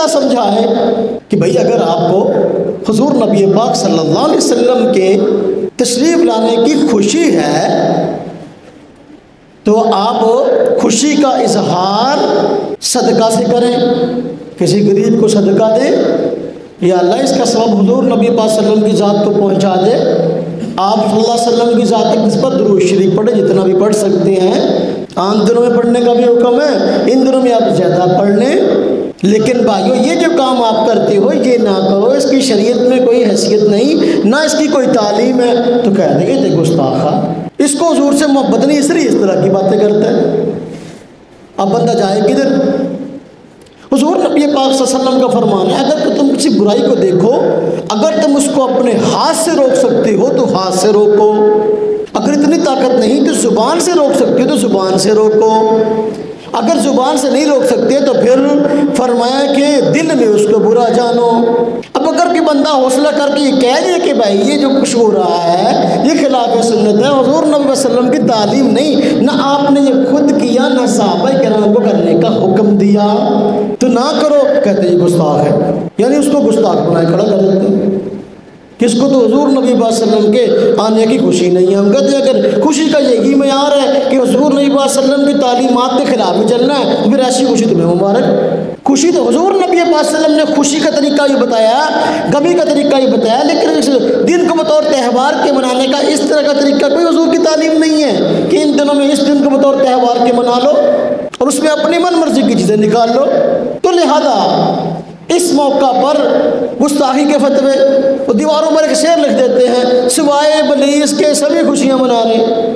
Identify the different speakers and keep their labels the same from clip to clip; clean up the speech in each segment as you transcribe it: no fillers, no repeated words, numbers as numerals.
Speaker 1: بندہ سمجھائے کہ بھئی اگر آپ کو حضور نبی پاک صلی اللہ علیہ وسلم کے تشریف لانے کی خوشی ہے تو آپ خوشی کا اظہار صدقہ سے کریں، کسی غریب کو صدقہ دیں، یا اللہ اس کا سبب حضور نبی پاک صلی اللہ علیہ وسلم کی ذات کو پہنچا دے۔ آپ صلی اللہ علیہ وسلم کی ذات کی نسبت درود شریف پڑھیں، جتنا بھی پڑھ سکتے ہیں۔ عام دنوں میں پڑھنے کا بھی حکم ہے، ان دنوں میں آپ زیادہ پڑھ لیں۔ لیکن بھائیو یہ جو کام آپ کرتے ہو یہ نہ کرو، اس کی شریعت میں کوئی حیثیت نہیں، نہ اس کی کوئی تعلیم ہے، تو کہہ دیں گے گستاخا، اس کو حضور سے محبت نہیں، اس لیے اس طرح کی باتیں کرتا ہے۔ اب بندہ جائے کدھر؟ حضور نبی پاک صلی اللہ علیہ وسلم کا فرمان ہے اگر تم کسی برائی کو دیکھو، اگر تم اس کو اپنے ہاتھ سے روک سکتے ہو تو ہاتھ سے روکو، اگر اتنی طاقت نہیں تو زبان سے روک سکتے ہو تو زبان سے روکو، اگر زبان سے نہیں روک سکتے تو پھر فرمایا کہ دل میں اس کو برا جانو۔ اب اگر کہ بندہ حوصلہ کر کے یہ کہہ دے کہ بھائی یہ جو کچھ ہو رہا ہے یہ خلاف سنت ہے، حضور نبی صلی اللہ علیہ وسلم کی تعلیم نہیں، نہ آپ نے یہ خود کیا نہ صحابہ کرام کو کرنے کا حکم دیا، تو نہ کرو، کہتے ہیں گستاخ ہے، یعنی اس کو گستاخ بنائے کھڑا کر دیتے ہیں۔ کس کو؟ تو حضور نبی صلی اللہ علیہ وسلم کے آنے کی خوشی نہیں ہے۔ ہم کہتے ہیں اگر خوشی کا یہی معیار ہے کہ حضور نبی صلی اللہ علیہ وسلم کی تعلیمات کے خلاف ہی چلنا ہے تو پھر ایسی خوشی تمہیں مبارک۔ خوشی تو حضور نبی صلی اللہ علیہ وسلم نے خوشی کا طریقہ یہ بتایا، غمی کا طریقہ یہ بتایا، لیکن اس دن کو بطور تہوار کے منانے کا اس طرح کا طریقہ کوئی حضور کی تعلیم نہیں ہے کہ ان دنوں میں اس دن کو بطور تہوار کے منا لو اور اس میں اپنی من مرضی کی چیزیں نکال لو۔ تو لہذا اس موقع پر گستاخی کے فتوے وہ دیواروں پر ایک شعر لکھ دیتے ہیں، سوائے ابلیس کے سبھی خوشیاں منا رہے،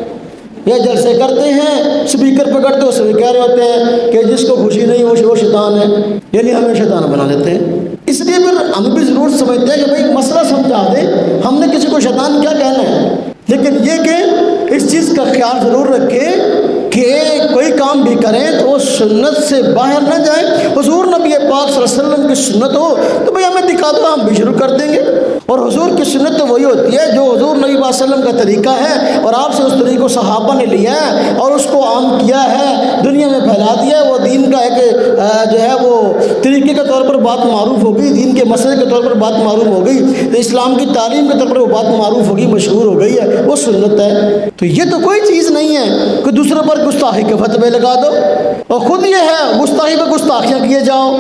Speaker 1: یہ جلسے کرتے ہیں، سپیکر پکڑتے اس میں کہہ رہے ہوتے ہیں کہ جس کو خوشی نہیں ہو وہ شیطان ہے، یعنی ہمیں شیطان بنا دیتے ہیں۔ اس لیے پھر ہم بھی ضرور سمجھتے ہیں کہ بھائی مسئلہ سمجھا دیں، ہم نے کسی کو شیطان کیا کہنا ہے، لیکن یہ کہ اس چیز کا خیال ضرور رکھیں کہ کوئی کام بھی کریں تو وہ سنت سے باہر نہ جائیں۔ حضور نبی پاک صلی اللہ علیہ وسلم کی سنت ہو تو بھئی ہمیں دکھا دو، ہم بھی شروع کر دیں گے۔ اور حضور کی سنت تو وہی ہوتی ہے جو حضور نبی صلی اللہ علیہ وسلم کا طریقہ ہے اور آپ سے اس طریقے کو صحابہ نے لیا ہے اور اس کو عام کیا ہے، دنیا میں پھیلا دیا ہے۔ وہ دین کا ایک جو ہے وہ طریقے کے طور پر بات معروف ہو گئی، دین کے مسئلے کے طور پر بات معروف ہو گئی، تو اسلام کی تعلیم کے طور پر وہ بات معروف ہوگی، مشہور ہو گئی ہے، وہ سنت ہے۔ تو یہ تو کوئی چیز نہیں ہے کہ دوسرے پر گستاخی کے فتوے لگا دو، اور خود یہ ہے گستاخی پہ گستاخیاں کیے جاؤ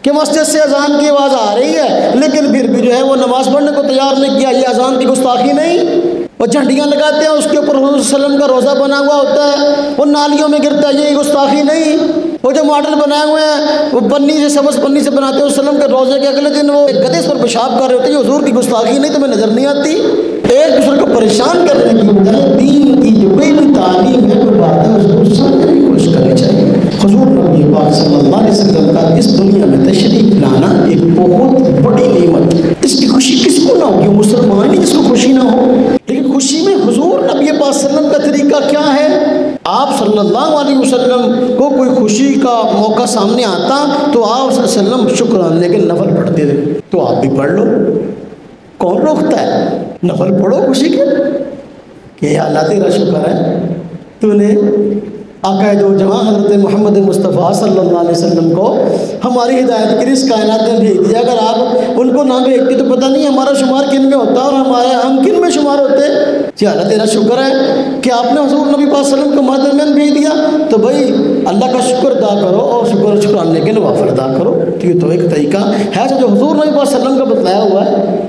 Speaker 1: کہ مسجد سے اذان کی آواز آ رہی ہے لیکن پھر بھی جو ہے وہ نماز پڑھنے کو تیار نہیں کیا، یہ اذان کی گستاخی نہیں۔ وہ جھنڈیاں لگاتے ہیں، اس کے اوپر حضور صلی اللہ علیہ وسلم کا روزہ بنا ہوا ہوتا ہے، وہ نالیوں میں گرتا ہے، یہ گستاخی نہیں۔ وہ جو ماڈل بنائے ہوئے ہیں وہ پنی سے، سبز پنی سے بناتے ہیں، وسلم کے روزے کے اگلے دن وہ گدے پر پیشاب کر رہے ہوتے ہیں، یہ حضور کی گستاخی نہیں، تمہیں نظر نہیں آتی؟ ایک دوسرے کو پریشان کرنے کی بجائے دین کی جو کوئی بھی تعلیم ہے کوئی بات ہے اس کو سمجھنے کی کوشش کرنی چاہیے۔ حضور نبی پاک صلی اللہ علیہ وسلم کا اس دنیا میں تشریف لانا ایک بہت بڑی نعمت ہے۔ اس کی خوشی کس کو نہ ہو کہ مسلمان ہی جس کو خوشی نہ ہو، لیکن خوشی میں حضور نبی پاک صلی اللہ علیہ وسلم کا طریقہ کیا ہے؟ آپ صلی اللہ علیہ وسلم کو کوئی خوشی کا موقع سامنے آتا تو آپ صلی اللہ علیہ وسلم شکران لیکن نفل پڑھتے تھے، تو آپ بھی پڑھ لو، کون روکتا ہے؟ نفل پڑھو خوشی کے کہ یا اللہ تیرا شکر ہے تو نے آقا دو جہاں حضرت محمد مصطفیٰ صلی اللہ علیہ وسلم کو ہماری ہدایت کے لیے اس کائنات میں بھیج دیا۔ اگر آپ ان کو نہ بھیجتے تو پتہ نہیں ہمارا شمار کن میں ہوتا اور ہم کن میں شمار ہوتے۔ یا اللہ تیرا شکر ہے کہ آپ نے حضور نبی پاک صلی اللہ علیہ وسلم کو ہمارے درمیان بھیج دیا، تو بھائی اللہ کا شکر ادا کرو اور شکرانے کے نوافل ادا کرو۔ تو یہ تو ایک طریقہ ہے جو حضور نبی پاک صلی اللہ علیہ وسلم کا بتلایا ہوا ہے۔